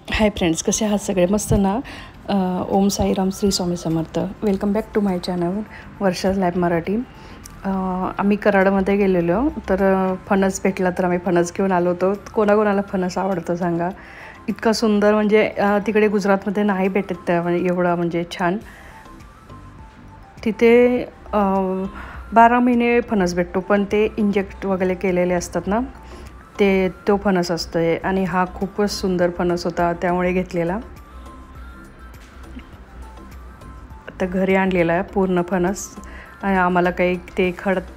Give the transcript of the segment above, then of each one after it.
Hi friends, कसे आहात सगळे? मस्त ना. Om Sairam, Shri Swami Samarth. Welcome back to my channel Varsha's life Marathi. आम्ही कराडमध्ये गेलेलो, तर फणस भेटला तर आम्ही फणस घेऊन आलो होतो. कोणाकोणाला फणस आवडतं सांगा. इतका सुंदर, म्हणजे तिकडे गुजरातमध्ये नाही भेटत त्या एवढा म्हणजे छान. तिथे 12 महिने फणस भेटतो, पण ते इंजेक्ट वगैरे केलेले असतात ना, तो फणस असतो आहे. आणि हा खूपच सुंदर फणस होता, त्यामुळे घेतलेला. आता घरी आणलेला आहे पूर्ण फणस. आणि आम्हाला काही ते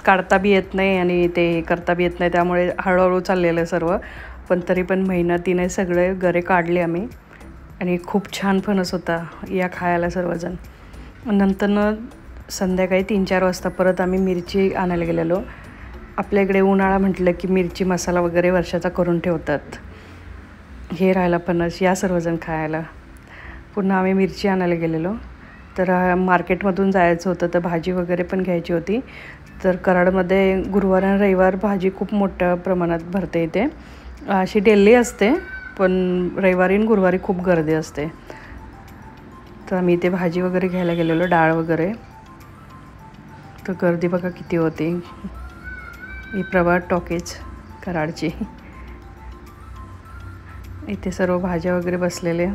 काढता बी येत नाही आणि ते करता बी येत नाही, त्यामुळे हळूहळू चाललेलं सर्व. पण तरी पण मेहनतीने सगळे गरे काढले आम्ही. आणि खूप छान फणस होता, या खायला सर्वजण. नंतर संध्याकाळी 3-4 वाजता परत आम्ही मिरची आणायला गेलेलो. आपल्या इकडे उन्हाळा म्हटलं की मिरची मसाला वगैरे वर्षाचा करून ठेवतात. हे राहिला फणस, या सर्वजण खायला. पुन्हा आम्ही मिरची आणायला गेलेलो. तर मार्केटमधून जायचं होतं, तर भाजी वगैरे पण घ्यायची होती. तर कराडमध्ये गुरुवार आणि रविवार भाजी खूप मोठ्या प्रमाणात भरते इथे. अशी डेली असते, पण रविवारी आणि गुरुवारी खूप गर्दी असते. तर आम्ही इथे भाजी वगैरे घ्यायला गेलेलो, डाळ वगैरे. तर गर्दी बघा किती होती. ही प्रभात टॉकीज कराडची. इथे सर्व भाज्या वगैरे बसलेल्या.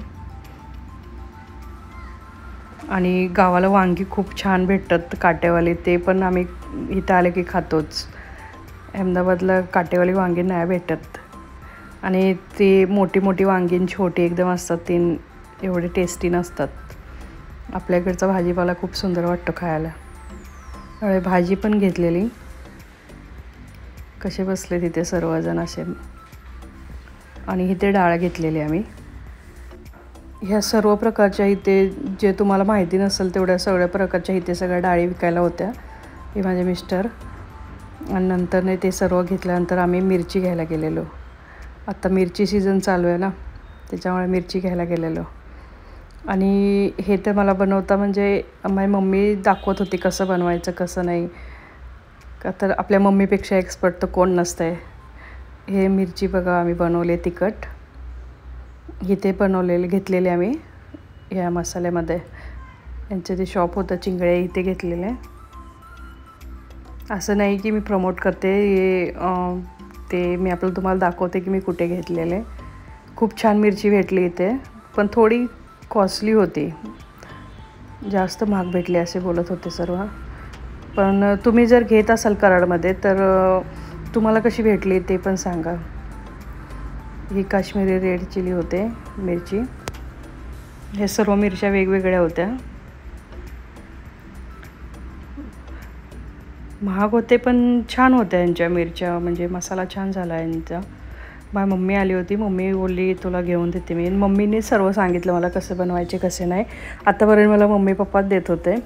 आणि गावाला वांगी खूप छान भेटतात, काटेवाले. ते पण आम्ही इथं आले की खातोच. अहमदाबादला काटेवाली वांगी नाही भेटत. आणि ती मोठी मोठी वांगी छोटी एकदम असतात, ती एवढे टेस्टी नसतात. आपल्याकडचा भाजीपाला खूप सुंदर वाटतो खायला. त्यामुळे भाजी पण घेतलेली. कसे बसले तिथे सर्वजण असे. आणि इथे डाळ घेतलेली आम्ही. ह्या सर्व प्रकारच्या इथे, जे तुम्हाला माहिती नसेल तेवढ्या सगळ्या प्रकारच्या इथे सगळ्या डाळी विकायला होत्या. हे माझे मिस्टर. आणि नंतर ते सर्व घेतल्यानंतर आम्ही मिरची घ्यायला गेलेलो. आता मिरची सीझन चालू आहे ना, त्याच्यामुळे मिरची घ्यायला गेलेलो. आणि हे तर मला बनवता, म्हणजे माझी मम्मी दाखवत होती कसं बनवायचं कसं नाही. का तर आपल्या मम्मीपेक्षा एक्सपर्ट तर कोण नसतं आहे. हे मिरची बघा आम्ही बनवले तिखट. इथे घेतलेले आम्ही ह्या मसाल्यामध्ये. यांचं ते शॉप होतं चिंगळे, इथे घेतलेले. असं नाही की मी प्रमोट करते, ते मी आपल्याला तुम्हाला दाखवते की मी कुठे घेतलेले. खूप छान मिरची भेटली इथे, पण थोडी कॉस्टली होती, जास्त महाग भेटली असे बोलत होते सर्व. पण तुम्ही जर घेत असाल कराडमध्ये, तर तुम्हाला कशी भेटली ते पण सांगा. ही काश्मीरी रेड चिली होते मिरची. हे सर्व मिरच्या वेगवेगळ्या होत्या. महाग होते पण छान होत्या यांच्या मिरच्या, म्हणजे मसाला छान झाला यांचा. माझी मम्मी आली होती, मम्मी बोलली तुला घेऊन देते मी. मम्मीने सर्व सांगितलं मला कसं बनवायचे कसे नाही. आतापर्यंत मला मम्मी पप्पाच देत होते.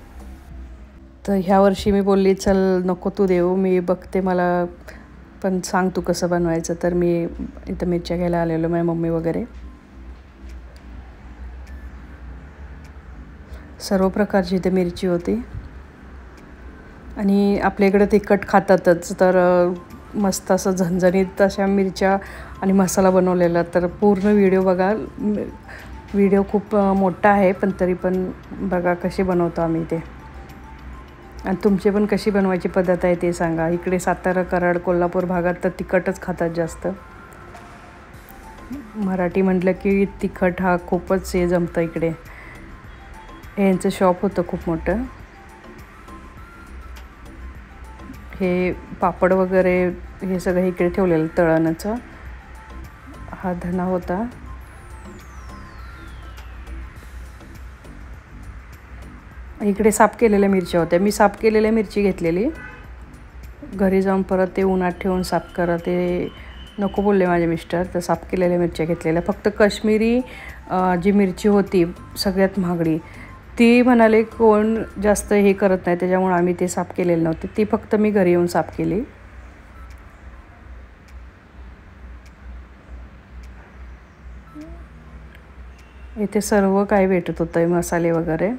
तर ह्या वर्षी मी बोलली चल नको तू देऊ, मी बघते, मला पण सांग तू कसं बनवायचं. तर मी इथं मिरच्या घ्यायला आलेलो, माझी मम्मी वगैरे. सर्व प्रकारची इथे मिरची होती. आणि आपल्या इकडे तिखट खातातच, तर मस्त असं झणझणीत अशा मिरच्या आणि मसाला बनवलेला. तर पूर्ण व्हिडिओ बघा. व्हिडिओ खूप मोठा आहे, पण तरी पण बघा कशी बनवतो आम्ही ते. आणि तुमची पण कशी बनवायची पद्धत आहे ते सांगा. इकडे सातारा, कराड, कोल्हापूर भागात तर तिखटच खातात जास्त. मराठी म्हटलं की तिखट हा खूपच हे जमतं इकडे. यांचं शॉप होतं खूप मोठं. हे पापड वगैरे हे सगळं इकडे ठेवलेलं तळणाचं. हा धना होता. इकडे साफ केलेल्या मिरच्या होत्या. मी साफ केलेल्या मिरची घेतलेली. घरी जाऊन परत ते उन्हात ठेवून साफ करा, ते नको बोलले माझे मिस्टर. तर साफ केलेल्या मिरच्या घेतलेल्या. फक्त काश्मीरी जी मिरची होती सगळ्यात महागडी, ती म्हणाले कोण जास्त हे करत नाही, त्याच्यामुळे आम्ही ते साफ केलेलं नव्हते. ती फक्त मी घरी येऊन साफ केली. इथे सर्व काही भेटत होतं, मसाले वगैरे.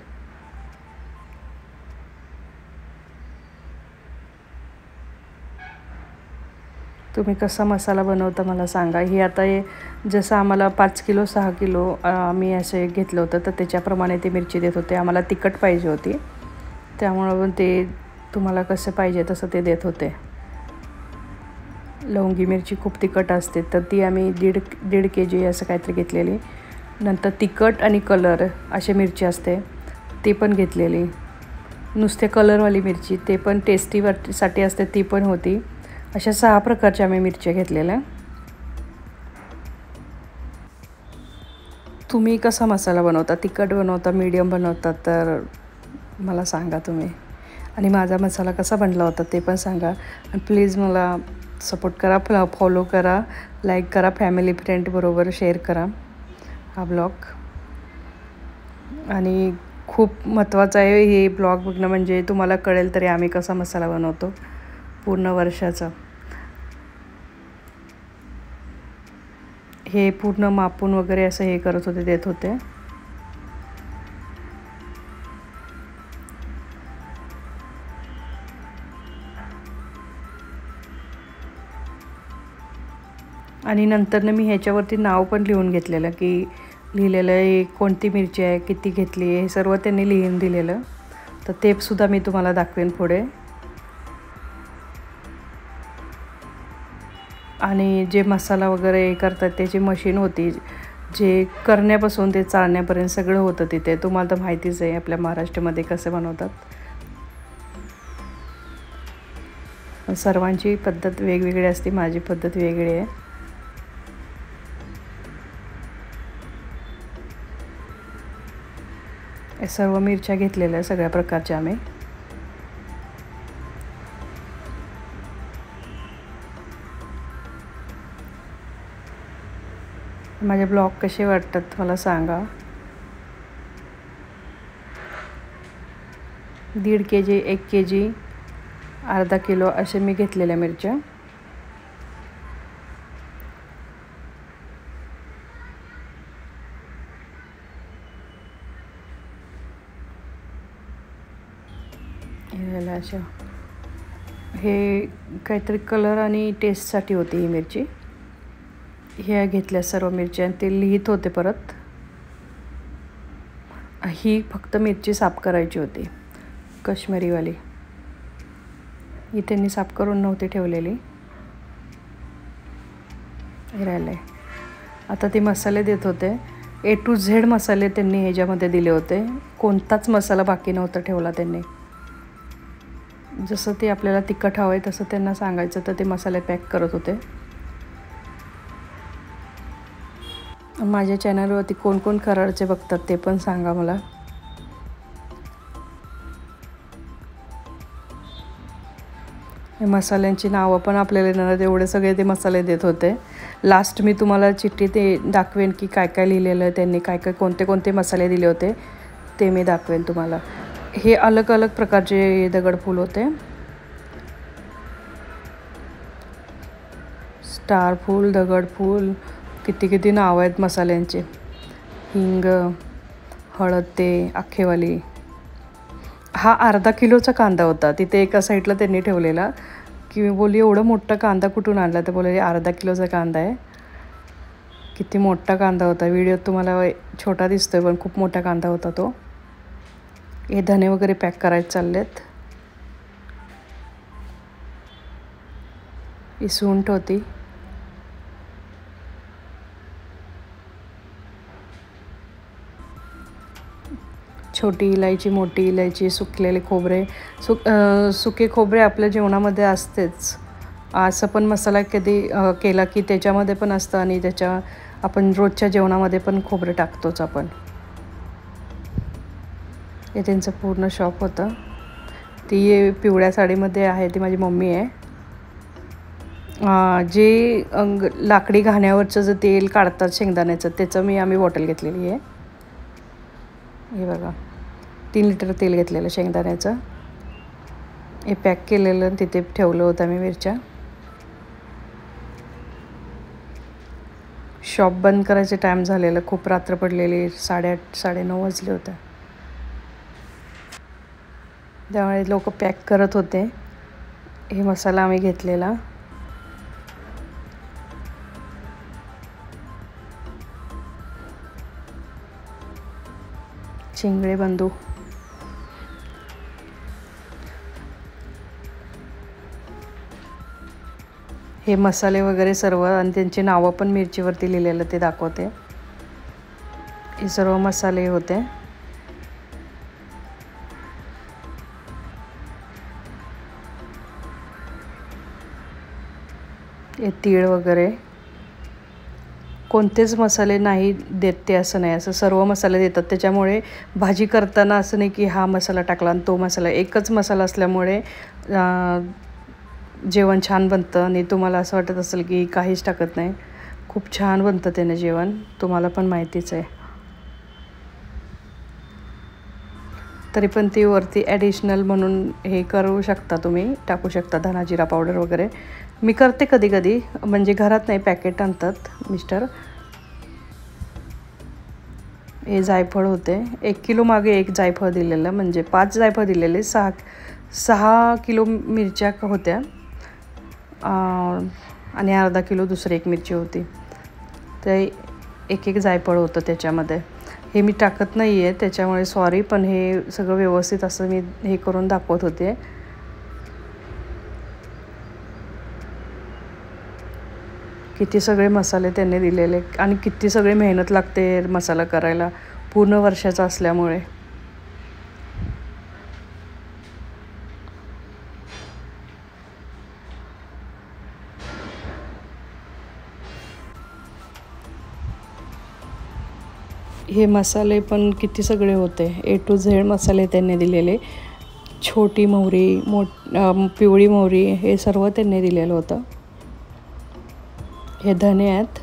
तुम्ही कसा मसाला बनवता मला सांगा. ही आता हे जसं आम्हाला 5 किलो 6 किलो आम्ही असे घेतलं होतं तर त्याच्याप्रमाणे ते मिरची देत होते. आम्हाला तिखट पाहिजे होती त्यामुळं पण ते तुम्हाला कसं पाहिजे तसं ते देत होते. लवंगी मिरची खूप तिखट असते तर ती आम्ही दीड KG असं काहीतरी घेतलेली. नंतर तिखट आणि कलर अशी मिरची असते ती पण घेतलेली. नुसते कलरवाली मिरची ते पण टेस्टीसाठी असते ती पण होती. अशा 6 प्रकारच्या आम्ही मिरच्या घेतलेल्या. तुम्ही कसा मसाला बनवता, तिखट बनवता, मीडियम बनवता तर मला सांगा तुम्ही. आणि माझा मसाला कसा बनला होता ते पण सांगा. आणि प्लीज मला सपोर्ट करा, फॉलो करा, लाईक करा, फॅमिली फ्रेंडबरोबर शेअर करा हा ब्लॉग. आणि खूप महत्त्वाचं आहे हे ब्लॉग बघणं, म्हणजे तुम्हाला कळेल तरी आम्ही कसा मसाला बनवतो पूर्ण वर्षाचा. हे पूर्ण मापून वगैरे असं हे करत होते, देत होते. आणि नंतरनं मी ह्याच्यावरती नाव पण लिहून घेतलेलं की लिहिलेलं आहे कोणती मिरची आहे, किती घेतली आहे, हे सर्व त्यांनी लिहून दिलेलं. तर ते सुद्धा मी तुम्हाला दाखवेन पुढे. आणि जे मसाला वगैरे करतात त्याची मशीन होती, जे करण्यापासून ते चाळण्यापर्यंत सगळं होतं तिथे. तुम्हाला तर माहितीच आहे आपल्या महाराष्ट्रामध्ये कसं बनवतात. सर्वांची पद्धत वेगवेगळी असते, माझी पद्धत वेगळी आहे. सर्व मिरच्या घेतलेल्या सगळ्या प्रकारच्या आम्ही. माझे ब्लॉग कसे वाटतात मला सांगा. 1.5 KG 1 KG अर्धा किलो असे मी घेतलेल्या मिरच्या. अशा हे काहीतरी कलर आणि टेस्टसाठी होती ही मिरची. ह्या घेतल्या सर्व मिरच्या आणि ते लिहित होते परत. ही फक्त मिरची साफ करायची होती काश्मीरीवाली. ही त्यांनी साफ करून नव्हती ठेवलेली. हे राहिलं आहे. आता ते मसाले देत होते. A to Z मसाले त्यांनी ह्याच्यामध्ये दिले होते. कोणताच मसाला बाकी नव्हता ठेवला त्यांनी. जसं ते आपल्याला तिखट हवं आहे तसं त्यांना सांगायचं तर ते मसाले पॅक करत होते. माझ्या चॅनलवरती कोण कोण कराडचे बघतात ते पण सांगा मला. हे मसाल्यांची नावं पण आपल्याला येणार एवढे सगळे ते मसाले देत होते. लास्ट मी तुम्हाला चिठ्ठी ते दाखवेन की काय काय लिहिलेलं आहे त्यांनी, काय काय कोणते कोणते मसाले दिले होते ते मी दाखवेन तुम्हाला. हे अलग अलग प्रकारचे दगडफूल होते. स्टार फूल, दगडफूल, किती किती नाव आहेत मसाल्यांचे. हिंग, हळद, ते अख्खेवाली. हा अर्धा किलोचा कांदा होता. तिथे एका साईडला त्यांनी ठेवलेला की मी बोलली एवढं मोठा कांदा कुठून आणला, तर बोलले अर्धा किलोचा कांदा आहे. किती मोठा कांदा होता. व्हिडिओत तुम्हाला छोटा दिसतोय पण खूप मोठा कांदा होता तो. हे धने वगैरे पॅक करायचे चाललेत. ही सुंठ होती. छोटी इलायची, मोठी इलायची, सुकलेले खोबरे. सुके खोबरे आपल्या जेवणामध्ये असतेच. असं पण मसाला कधी केला की त्याच्यामध्ये पण असतं आणि त्याच्या आपण रोजच्या जेवणामध्ये पण खोबरे टाकतोच आपण. हे त्यांचं पूर्ण शॉप होतं. ती पिवळ्या साडीमध्ये आहे ती माझी मम्मी आहे. जे लाकडी घाण्यावरचं जे तेल काढतात शेंगदाण्याचं त्याचं आम्ही बॉटल घेतलेली आहे. हे बघा 3 लिटर तेल घेतलेलं शेंगदाण्याचं. हे पॅक केलेलं तिथे ठेवलं होतं आम्ही मिरच्या. शॉप बंद करायचे टाईम झालेलं, खूप रात्र पडलेली, 8:30 9:30 वाजले होते. त्यामुळे लोक पॅक करत होते. हे मसाला आम्ही घेतलेला. चिंगळे बंधू. हे मसाले वगैरे सर्व आणि त्यांची नावं पण मिरचीवरती लिहिलेलं ते दाखवते. हे सर्व मसाले होते. हे तीळ वगैरे कोणतेच मसाले नाही देत ते असं नाही, असं सर्व मसाले देतात. त्याच्यामुळे भाजी करताना असं नाही की हा मसाला टाकला आणि तो मसाला, एकच मसाला असल्यामुळे जेवण छान बनतं. आणि तुम्हाला असं वाटत असेल की काहीच टाकत नाही, खूप छान बनतं त्याने जेवण, तुम्हाला पण माहितीच आहे. तरी पण ती वरती ॲडिशनल म्हणून हे करू शकता, तुम्ही टाकू शकता धना जिरा पावडर वगैरे. मी करते कधी कधी, म्हणजे घरात नाही, पॅकेट आणतात मिस्टर. हे जायफळ होते, 1 किलो मागे एक जायफळ दिलेलं, म्हणजे 5 जायफळ दिलेले, 6 किलो मिरच्या होत्या आणि अर्धा किलो दुसरी एक मिरची होती. ते एक जायफळ होतं त्याच्यामध्ये. हे मी टाकत नाही आहे त्याच्यामुळे सॉरी, पण हे सगळं व्यवस्थित असं मी हे करून दाखवत होते. किती सगळे मसाले त्यांनी दिलेले आणि किती सगळे मेहनत लागते मसाला करायला, पूर्ण वर्षाचा असल्यामुळे. हे मसाले पण किती सगळे होते, A to Z मसाले त्यांनी दिलेले. छोटी मोहरी, पिवळी मोहरी, हे सर्व त्यांनी दिलेलं होतं. हे धने आहेत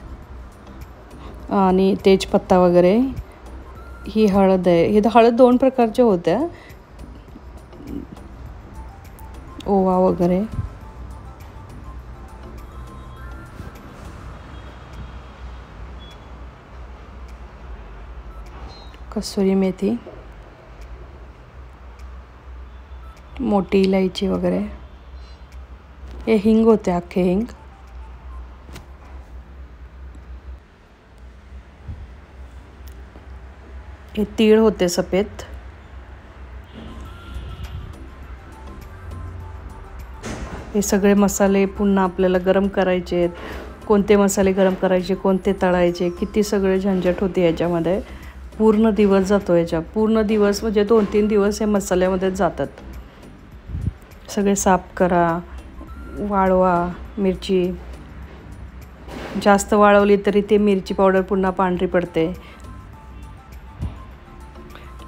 आणि तेजपत्ता वगैरे. ही हळद आहे. ही हळद 2 प्रकारच्या होत्या, ओवा वगैरे. कसुरी मेथी, मोठी इलायची वगैरे. हे हिंग होते, अख्खे हिंग. हे तीळ होते सफेद. हे सगळे मसाले पुन्हा आपल्याला गरम करायचे आहेत. कोणते मसाले गरम करायचे, कोणते तळायचे, किती सगळे झंझट होते याच्यामध्ये. पूर्ण दिवस जातो याच्या, पूर्ण दिवस म्हणजे 2-3 दिवस हे मसाल्यामध्येच जातात. सगळे साफ करा, वाळवा मिरची. जास्त वाळवली तरी ते मिरची पावडर पुन्हा पांढरी पडते.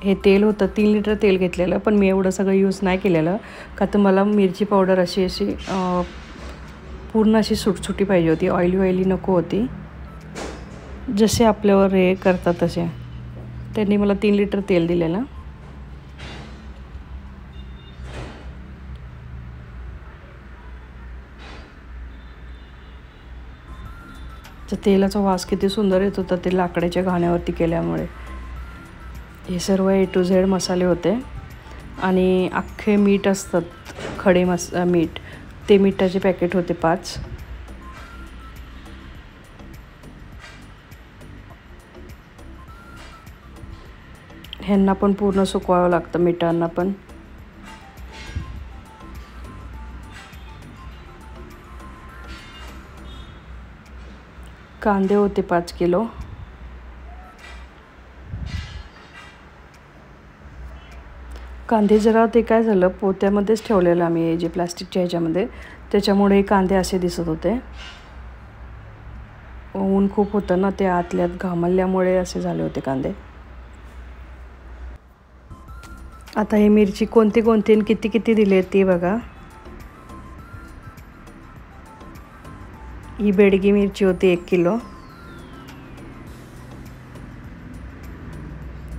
हे तेल होतं, 3 लिटर तेल घेतलेलं, पण मी एवढं सगळं यूज नाही केलेलं, का तर मला मिरची पावडर अशी पूर्ण अशी सुटसुटी पाहिजे होती, ऑइली नको होती. जसे आपल्यावर हे करतात तसे. त्यांनी मला 3 लिटर तेल दिलेलं. तर तेलाचा वास किती सुंदर येत होता ते लाकडाच्या घाण्यावरती केल्यामुळे. हे सर्व A to Z मसाले होते. आणि अख्खे मीठ असतात, खडे मीठ, ते मिठाचे पॅकेट होते 5. ह्यांना पण पूर्ण सुकवावं लागतं, मिठांना पण. कांदे होते 5 किलो. कांदे जरा ते काय झालं, पोत्यामध्येच ठेवलेलं आम्ही, जे प्लास्टिकच्या ह्याच्यामध्ये, त्याच्यामुळे कांदे असे दिसत होते. ऊन खूप होतं ना, ते आतल्यात घामरल्यामुळे असे झाले होते कांदे. आता हे मिरची कोणती आणि किती दिले ती बघा. ही बेडगी मिरची होती 1 किलो.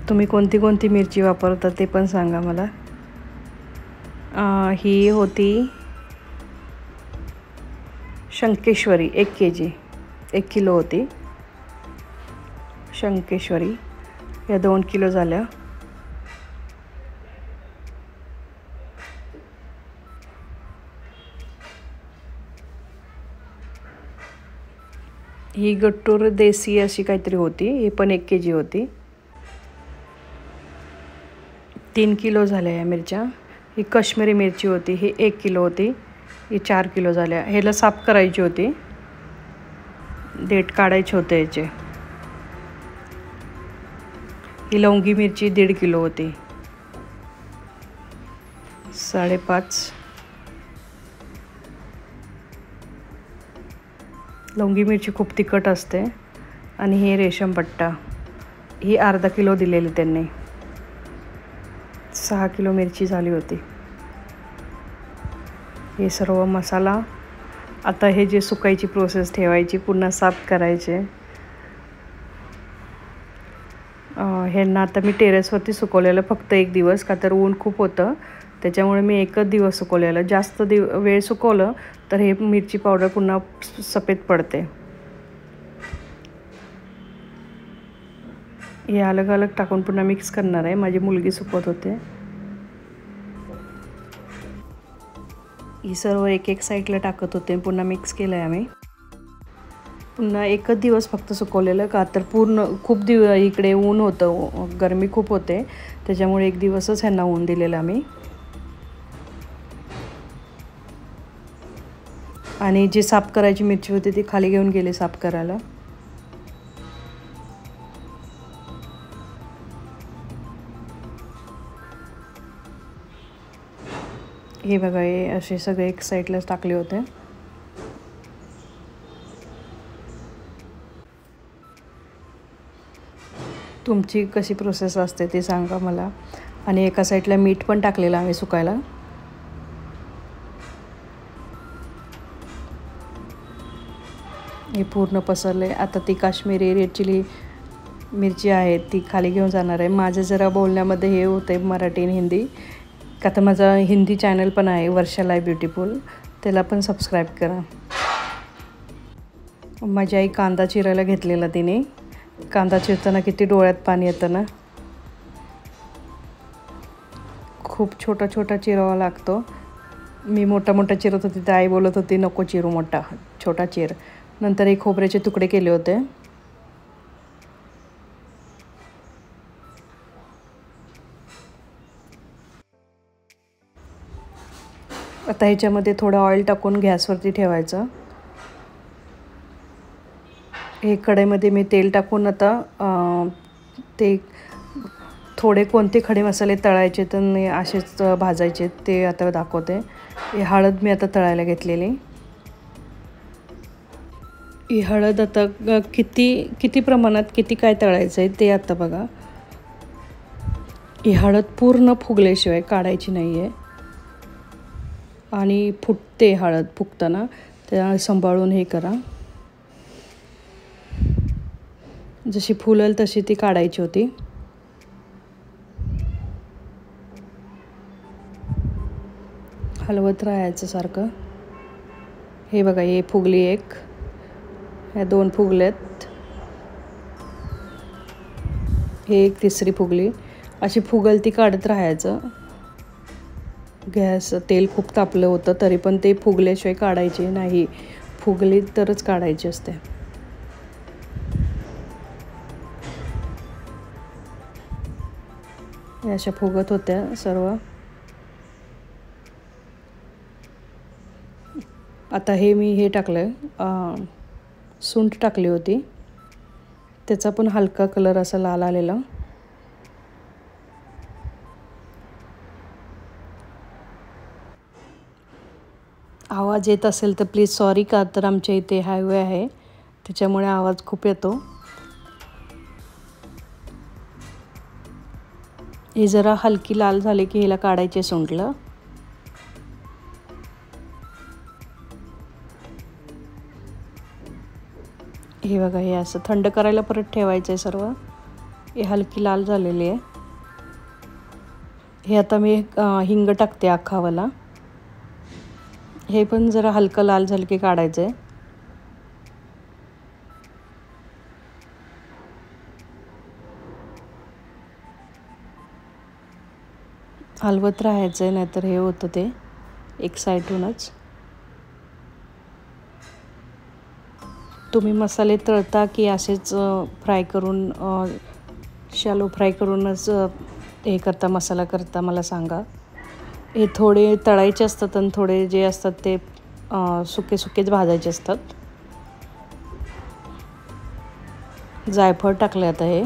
तुम्ही कोणती मिरची वापरता ते पण सांगा मला. ही होती शंकेश्वरी, 1 kg, 1 किलो होती शंकेश्वरी. या 2 किलो झाल्या. ही गट्टूर देसी अशी काहीतरी होती, ही पण 1 kg होती. 3 किलो झाल्या या मिरच्या. ही काश्मीरी मिरची होती, ही 1 किलो होती, ही 4 किलो झाल्या. ह्याला साफ करायची होती, देठ काढायचे होते याचे. ही लवंगी मिरची 1.5 किलो होती, 5.5. लवंगी मिरची खूप तिखट असते. आणि हे रेशम पट्टा, ही अर्धा किलो दिलेली त्यांनी. 6 किलो मिरची झाली होती. हे सर्व मसाला. आता हे जे सुकायची प्रोसेस ठेवायची, पुन्हा साफ करायचे. ह्यांना आता मी टेरेसवरती सुकवलेलं फक्त 1 दिवस, का तर ऊन खूप होतं त्याच्यामुळे मी 1च दिवस सुकवलेलं. जास्त वेळ सुकवलं तर हे मिरची पावडर पुन्हा सफेद पडते. हे अलग अलग टाकून पुन्हा मिक्स करणार आहे. माझी मुलगी सुकवत होते. ही सर्व एक साईडला टाकत होते, पुन्हा मिक्स केलं आहे आम्ही. पुन्हा 1च दिवस फक्त सुकवलेलं, का तर पूर्ण खूप इकडे ऊन होतं, गरमी खूप होते त्याच्यामुळे 1 दिवसच ह्यांना ऊन दिलेलं आम्ही. आणि जी साफ करायची मिरची होती ती खाली घेऊन गेले साफ करायला. हे बघा, हे असे सगळे एक साईडलाच टाकले होते. तुमची कशी प्रोसेस असते ते सांगा मला. आणि एका साईडला मीठ पण टाकलेलं आम्ही सुकायला. हे पूर्ण पसरले. आता ती काश्मीरी रेड चिली मिरची आहे ती खाली घेऊन जाणार आहे. माझं जरा बोलण्यामध्ये हे होते मराठी आणि हिंदी, का तर माझा हिंदी चॅनल पण आहे, वर्षा लाईफ ब्युटिफुल, त्याला पण सबस्क्राईब करा. माझी आई कांदा चिरायला घेतलेला तिने. कांदा चिरताना किती डोळ्यात पाणी येतं ना. खूप छोटा छोटा चिरावा लागतो. मी मोठा चिरत होती तर आई बोलत होती नको चिरू, छोटा चिर. नंतर एक खोबऱ्याचे तुकडे केले होते. आता ह्याच्यामध्ये थोडं ऑइल टाकून गॅसवरती ठेवायचं. हे कढईमध्ये मी तेल टाकून आता ते थोडे कोणते खडे मसाले तळायचे तर असेच भाजायचे ते आता दाखवते. हे हळद मी आता तळायला घेतलेली. ही हळद आता किती प्रमाणात किती काय तळायचं आहे ते आता बघा. ही हळद पूर्ण फुगल्याशिवाय काढायची नाही आहे. आणि फुटते हळद फुगताना, त्या सांभाळून हे करा. जशी फुलेल तशी ती काढायची होती. हलवत राहायचं सारखं. हे बघा, हे फुगली एक, ह्या 2 फुगल्यात, हे एक तिसरी फुगली. अशी फुगल ती काढत राहायचं. गॅस तेल खूप तापलं होतं तरी पण ते फुगल्याशिवाय काढायचे नाही. फुगली तरच काढायची असते. अशा फुगत होत्या सर्व. आता हे मी हे टाकलं, सुंठ टाकली होती, त्याचा पण हलका कलर असा लाल आलेला. आवाज येत असेल तर प्लीज सॉरी, का तर आमच्या इथे हायवे आहे त्याच्यामुळे आवाज खूप येतो. हे जरा हलकी लाल झाले की ह्याला काढायचे सुंठलं. हे बघा, हे असं थंड करायला परत ठेवायचं आहे सर्व. हे हलकी लाल झालेली आहे. हे आता मी हिंग टाकते अख्खावाला. हे पण जरा हलकं लाल झालं की काढायचं आहे. हलवत राहायचं आहे, नाहीतर हे होतं ते एक साईडूनच. तुम्ही मसाले तळता की असेच फ्राय करून, शॅलो फ्राय करूनच हे करता मसाला करता मला सांगा. हे थोडे तळायचे असतात आणि थोडे जे असतात ते सुके सुकेच भाजायचे असतात. जायफळ टाकले आता हे.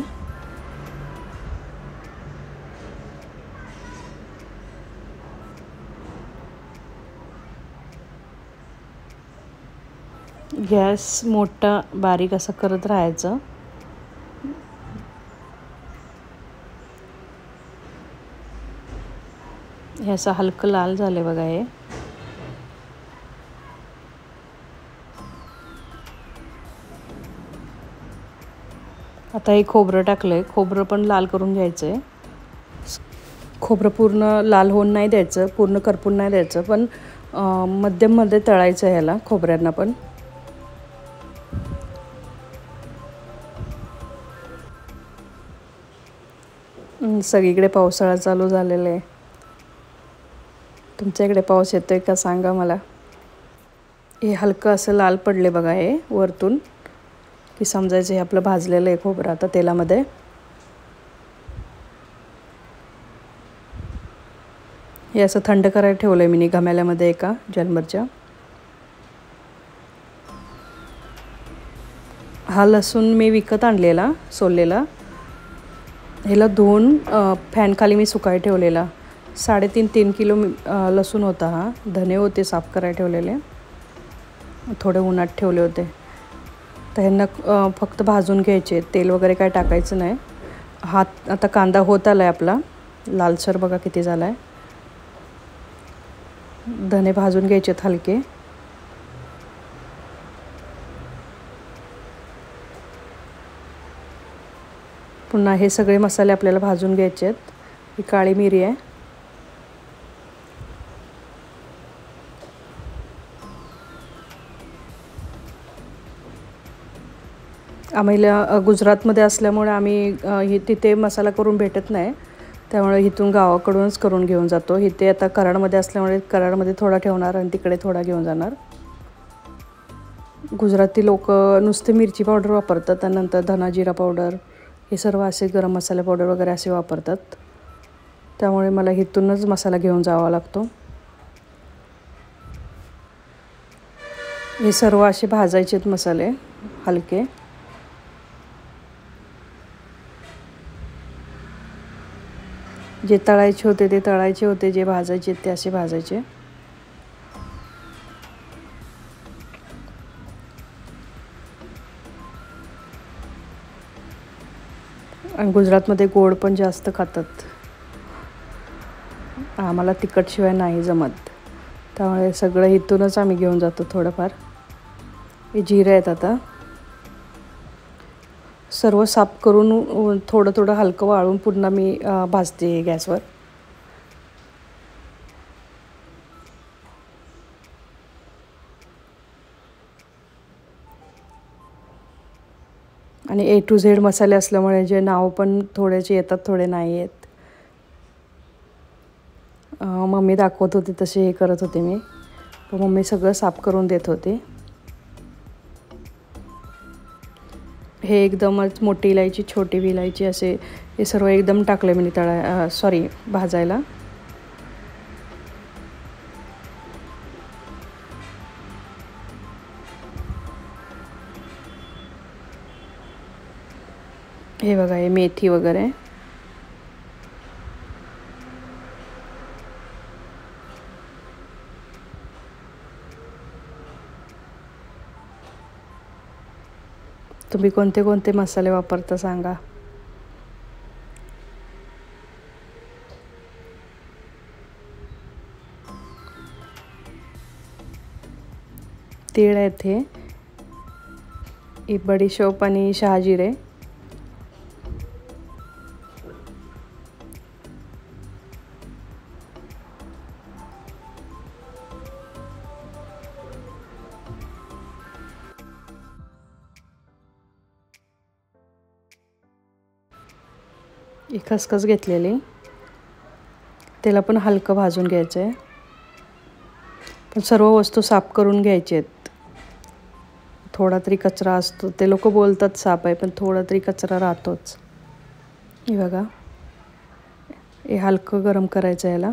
गॅस मोठा बारीक असं करत राहायचं. हे असं हलकं लाल झालं बघा हे. आता हे खोबरं टाकलं आहे. खोबरं पण लाल करून घ्यायचं आहे. खोबरं पूर्ण लाल होऊन नाही द्यायचं, पूर्ण करपून नाही द्यायचं, पण मध्यममध्ये तळायचं आहे ह्याला खोबऱ्यांना पण. सगळीकडे पावसाळा चालू झालेला आहे. तुमच्या इकडे पाऊस येतोय का सांगा मला. हे हलकं असं लाल पडले बघा हे वरतून, की समजायचं हे आपलं भाजलेलं आहे खोबरं आता तेलामध्ये. हे असं थंड करायला ठेवलं आहे मी घमेल्यामध्ये एका जलमरच्या. हा लसूण मी विकत आणलेला सोललेला. ह्याला धुवून फॅनखाली मी सुकाय ठेवलेला. 3.5 किलो लसूण होता हा. धने होते साफ करायला ठेवलेले, थोडे उन्हात ठेवले होते. तर ह्यांना फक्त भाजून घ्यायचे, तेल वगैरे काय टाकायचं नाही. आता कांदा होत आला आहे आपला लालसर, बघा किती झाला आहे. धने भाजून घ्यायचेत हलके. पुन्हा हे सगळे मसाले आपल्याला भाजून घ्यायचे आहेत. ही काळी मिरी आहे. आम्हाला गुजरातमध्ये असल्यामुळे आम्ही तिथे मसाला करून भेटत नाही, त्यामुळे इथून गावाकडूनच करून घेऊन जातो. इथे आता कराडमध्ये असल्यामुळे कराडमध्ये थोडा ठेवणार आणि तिकडे थोडा घेऊन जाणार. गुजराती लोक नुसते मिरची पावडर वापरतात, त्यानंतर धना जिरा पावडर हे सर्व असे गरम मसाला पावडर वगैरे असे वापरतात. त्यामुळे मला इथूनच मसाला घेऊन जावा लागतो. हे सर्व असे भाजायचे आहेत मसाले हलके. जे तळायचे होते ते तळायचे होते, जे भाजायचे ते असे भाजायचे. आणि गुजरातमध्ये गोड पण जास्त खातात. आम्हाला तिखटशिवाय नाही जमत, त्यामुळे सगळं इथूनच आम्ही घेऊन जातो थोडंफार. हे जिरे आहेत. आता सर्व साफ करून थोडं थोडं हलकं वाळून पुन्हा मी भाजते गॅसवर. आणि A to Z मसाले असल्यामुळे जे नाव पण थोड्याचे येतात, थोडे नाही येत. मम्मी दाखवत होती तसे हे करत होते मी, तर मम्मी सगळं साफ करून देत होते. हे एकदमच मोठी इलायची, छोटी इलायची असे हे सर्व एकदम टाकले मी भाजायला. हे बघा, हे मेथी वगैरे. तुम्ही कोणते कोणते मसाले वापरता सांगा. तीळ आहेत हे बडीशोप आणि शहाजिरे. खसखस घेतलेली, त्याला पण हलकं भाजून घ्यायचं आहे. पण सर्व वस्तू साफ करून घ्यायचे आहेत. थोडा तरी कचरा असतो, ते लोक बोलतात साफ आहे, पण थोडा तरी कचरा राहतोच. हे बघा, हे हलकं गरम करायचं याला.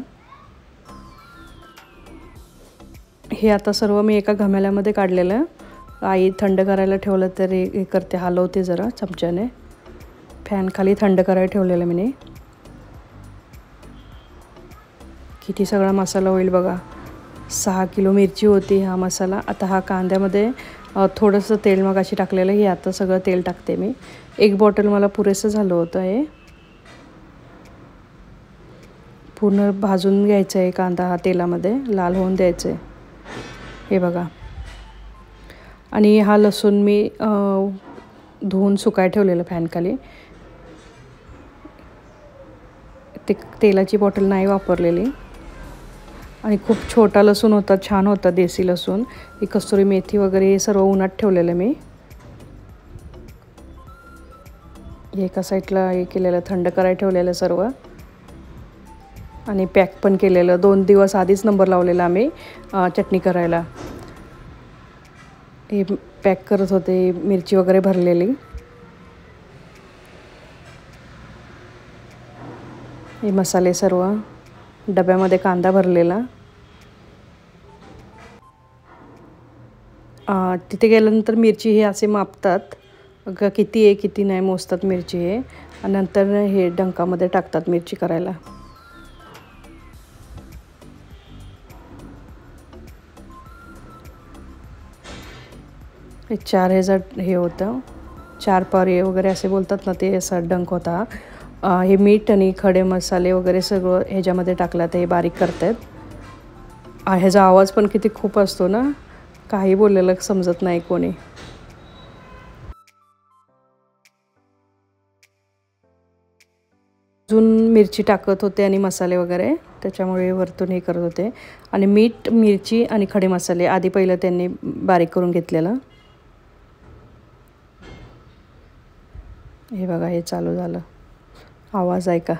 हे आता सर्व मी एका घमेल्यामध्ये काढलेलं आहे. आई थंड करायला ठेवलं तरी हे करते, हलवते जरा चमच्याने. फॅन खाली थंड करायला ठेवलेलं मी. किती सगळा मसाला होईल बघा. 6 किलो मिरची होती हा मसाला. आता हा कांद्यामध्ये थोडंसं तेल मगाशी टाकलेलं, हे आता सगळं तेल टाकते मी. 1 बॉटल मला पुरेसं झालं होतं. हे पूर्ण भाजून घ्यायचं आहे कांदा हा तेलामध्ये, लाल होऊन द्यायचं आहे. हे बघा. आणि हा लसूण मी धुवून सुकाय ठेवलेलं फॅनखाली. तेलाची बॉटल नाही वापरलेली. आणि खूप छोटा लसूण होता, छान होता देसी लसूण. ही कस्तुरी मेथी वगैरे हे सर्व उन्हात ठेवलेलं मी. हे एका साईडला हे केलेलं, थंड करायला ठेवलेलं सर्व. आणि पॅक पण केलेलं. 2 दिवस आधीच नंबर लावलेला आम्ही चटणी करायला. हे पॅक करत होते, मिरची वगैरे भरलेली. हे मसाले सर्व डब्यामध्ये, कांदा भरलेला. तिथे गेल्यानंतर मिरची हे असे मापतात, किती आहे किती नाही मोजतात मिरची हे. आणि नंतर हे डंकामध्ये टाकतात मिरची करायला. हे 4000 हे होतं, 4 पारे वगैरे असे बोलतात ना, ते असा डंक होता. हे मीठ आणि खडे मसाले वगैरे सगळं ह्याच्यामध्ये टाकलं, ते बारीक करतात. ह्याचा आवाज पण किती खूप असतो ना, काही बोललेलं समजत नाही कोणी. अजून मिरची टाकत होते आणि मसाले वगैरे, त्याच्यामुळे वरतून हे करत होते. आणि मीठ, मिरची आणि खडे मसाले आधी पहिलं त्यांनी बारीक करून घेतलेलं. हे बघा, हे चालू झालं. आवाज ऐका.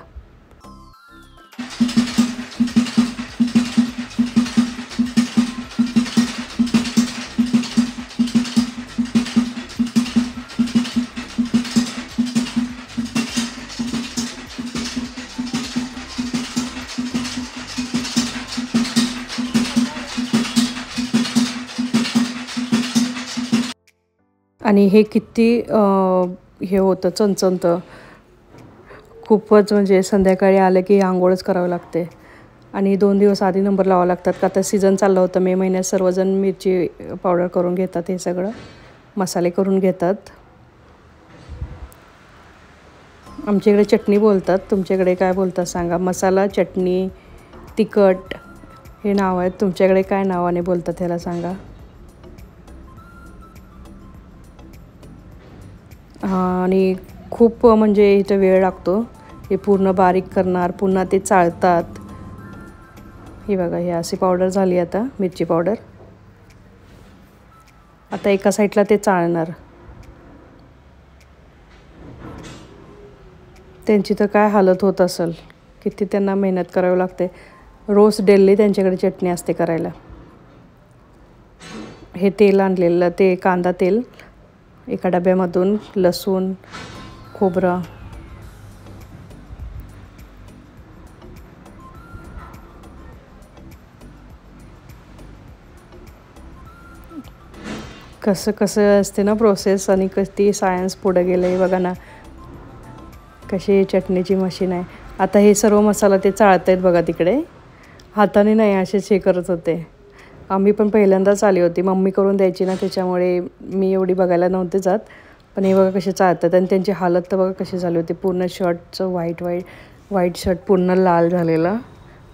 आणि हे किती हे होतं, चणचणतं खूपच. म्हणजे संध्याकाळी आलं की आंघोळच करावं लागते. आणि 2 दिवस आधी नंबर लावावं लागतात, का तर सीझन चाललं होतं. मे महिन्यात सर्वजण मिरची पावडर करून घेतात, हे सगळं मसाले करून घेतात. आमच्याकडे चटणी बोलतात, तुमच्याकडे काय बोलतात सांगा. मसाला, चटणी, तिखट हे नाव आहेत. तुमच्याकडे काय नावाने बोलतात ह्याला सांगा. आणि खूप म्हणजे इथं वेळ लागतो. हे पूर्ण बारीक करणार, पुन्हा ते चाळतात. ही बघा, ही अशी पावडर झाली आता, मिरची पावडर. आता एका साईडला ते चाळणार. त्यांची तर काय हालत होत असेल, किती त्यांना मेहनत करावी लागते. रोज डेली त्यांच्याकडे चटणी असते करायला. हे तेल आणलेलं, ते कांदा तेल एका डब्यामधून, लसूण, खोबरं. कसं कसं असते ना प्रोसेस, आणि किती सायन्स पुढे गेलं आहे बघा ना. कशी चटणीची मशीन आहे. आता हे सर्व मसाला ते चाळत आहेत बघा तिकडे, हाताने नाही, असेच हे करत होते. आम्ही पण पहिल्यांदाच आली होती, मम्मी करून द्यायची ना, त्याच्यामुळे मी एवढी बघायला नव्हते जात. पण हे बघा कसे चाळतात. आणि त्यांची हालत तर बघा कशी झाली होती. पूर्ण शर्टचं व्हाईट शर्ट पूर्ण लाल झालेला.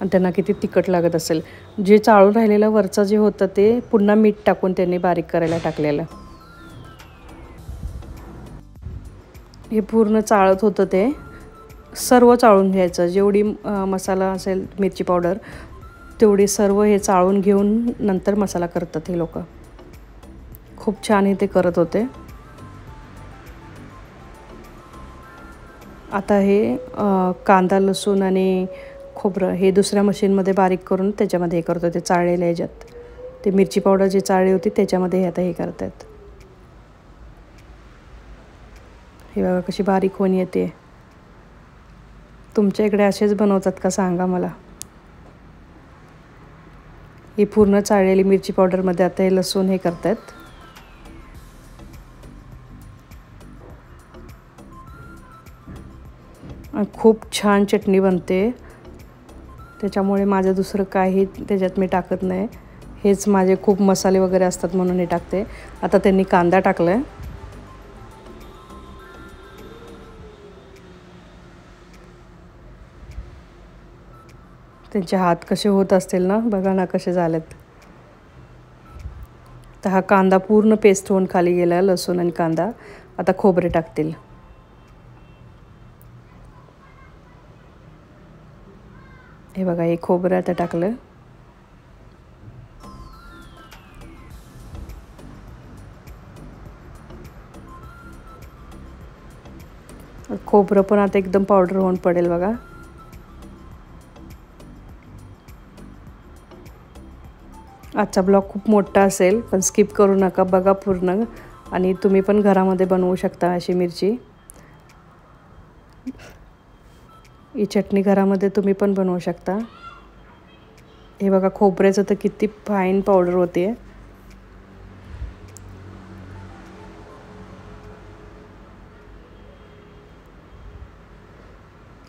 आणि त्यांना किती तिखट लागत असेल. जे चाळून राहिलेलं वरचं जे होतं ते पुन्हा मीठ टाकून त्यांनी बारीक करायला टाकलेलं. हे पूर्ण चाळत होतं, ते सर्व चाळून घ्यायचं. जेवढी मसाला असेल, मिरची पावडर, तेवढी सर्व हे चाळून घेऊन नंतर मसाला करतात हे लोक. खूप छान हे ते करत होते. आता हे कांदा, लसूण आणि खोबरं हे दुसऱ्या मशीनमध्ये बारीक करून त्याच्यामध्ये हे करत होते, चाळलेल्या ह्याच्यात. ते मिरची पावडर जी चाळली होती त्याच्यामध्ये आता हे करतात. हे बघा कशी बारीक होऊन येते. तुमच्या इकडे असेच बनवतात का सांगा मला. ही पूर्ण चाळलेली मिरची पावडरमध्ये आता हे लसूण हे करतात. खूप छान चटणी बनते. त्याच्यामुळे माझं दुसरं काही त्याच्यात मी टाकत नाही. हेच माझे खूप मसाले वगैरे असतात म्हणून हे टाकते. आता त्यांनी कांदा टाकलाय. त्यांचे हात कसे होत असतील ना, बघा ना कसे झालेत. तर हा कांदा पूर्ण पेस्ट होऊन खाली गेला, लसूण आणि कांदा. आता खोबरे टाकतील. हे बघा, हे खोबरं आता टाकलं. खोबरं पण आता एकदम पावडर होऊन पडेल बघा. आजचा ब्लॉग खूप मोठा असेल, पण स्किप करू नका, बघा पूर्ण. आणि तुम्ही पण घरामध्ये बनवू शकता अशी मिरची. ही चटणी घरामध्ये तुम्ही पण बनवू शकता. हे बघा, खोबऱ्याचं तर किती फाईन पावडर होते.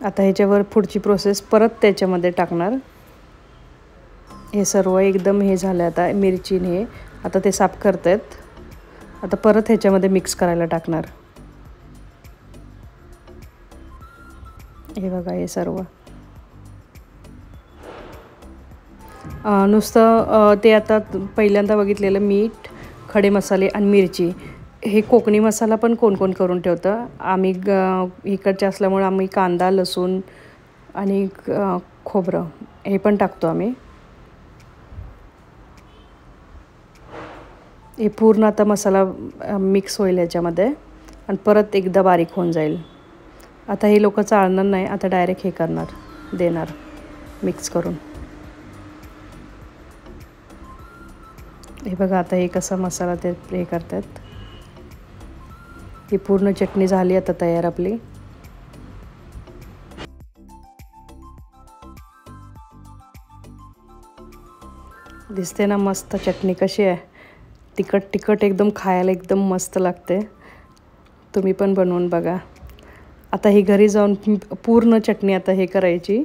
आता ह्याच्यावर पुढची प्रोसेस परत त्याच्यामध्ये टाकणार. हे सर्व एकदम हे झालं आता मिरचीने. आता ते साफ करतात. आता परत ह्याच्यामध्ये मिक्स करायला टाकणार. हे बघा, हे सर्व नुसतं ते आता पहिल्यांदा बघितलेलं मीठ, खडे मसाले आणि मिरची. हे कोकणी मसाला पण कोण कोण करून ठेवतं. आम्ही इकडचे असल्यामुळे आम्ही कांदा, लसूण आणि खोबरं हे पण टाकतो आम्ही. हे पूर्ण आता मसाला मिक्स होईल याच्यामध्ये आणि परत एकदा बारीक होऊन जाईल. आता हे लोक चाळणार नाही, आता डायरेक्ट हे करणार, देणार मिक्स करून. हे बघा, आता हे कसा मसाला ते हे करतात. ही पूर्ण चटणी झाली आता तयार आपली. दिसते ना मस्त चटणी कशी आहे. तिखट तिखट एकदम, खायला एकदम मस्त लागते. तुम्ही पण बनवून बघा. आता ही घरी जाऊन पूर्ण चटणी आता हे करायची.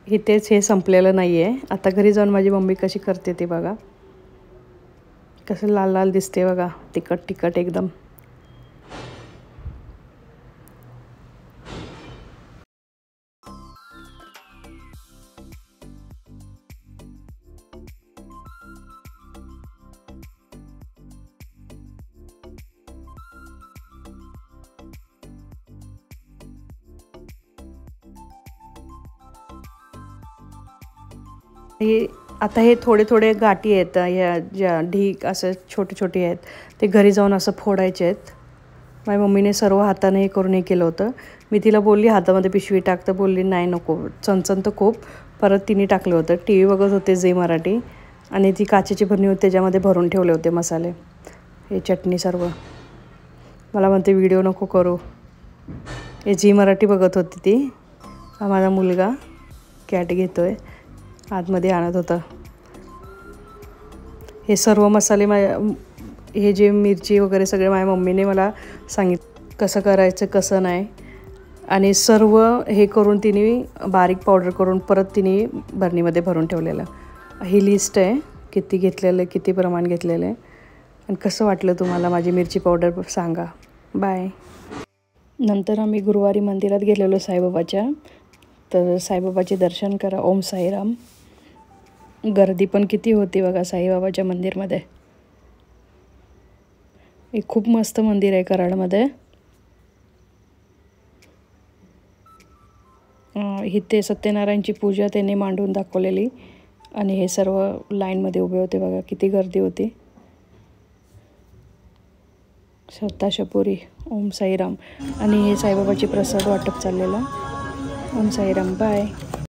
इथेच हे संपलेलं नाही आहे. आता घरी जाऊन माझी मम्मी कशी करते ते बघा. कसं लाल लाल दिसते बघा, तिखट तिखट एकदम. हे आता हे थोडे थोडे गाठी आहेत, ह्या ज्या ढीग असं छोटे छोटे आहेत, ते घरी जाऊन असं फोडायचे आहेत. माझ्या मम्मीने सर्व हाताने हे करून हे केलं होतं. मी तिला बोलली हातामध्ये पिशवी टाक, तर बोलली नाही नको, चणचण तर खूप. परत तिने टाकलं होतं. TV बघत होते झी मराठी, आणि ती काचेची बरणी होती त्याच्यामध्ये भरून ठेवले होते मसाले, हे चटणी सर्व. मला म्हणते व्हिडिओ नको करू. हे झी मराठी बघत होती ती. हा माझा मुलगा कॅट घेतोय, आतमध्ये आणत होता. हे सर्व मसाले हे जे मिरची वगैरे सगळे माझ्या मम्मीने मला सांगितलं कसं करायचं कसं नाही. आणि सर्व हे करून तिने बारीक पावडर करून परत तिने बरणीमध्ये भरून ठेवलेलं. ही लिस्ट आहे किती घेतलेलं आहे, किती प्रमाण घेतलेलं आहे. आणि कसं वाटलं तुम्हाला माझी मिरची पावडर सांगा. बाय. नंतर आम्ही गुरुवारी मंदिरात गेलेलो साईबाबाच्या. तर साईबाबाचे दर्शन करा. ओम साईराम. गर्दी पण किती होती बघा साईबाबाच्या मंदिरमध्ये. एक खूप मस्त मंदिर आहे कराडमध्ये. इथे सत्यनारायणची पूजा त्यांनी मांडून दाखवलेली. आणि हे सर्व लाईनमध्ये उभे होते बघा, किती गर्दी होती. श्रद्धा शपुरी. ओम साईराम. आणि हे साईबाबाची प्रसाद वाटप चाललेला. ओम साईराम. बाय.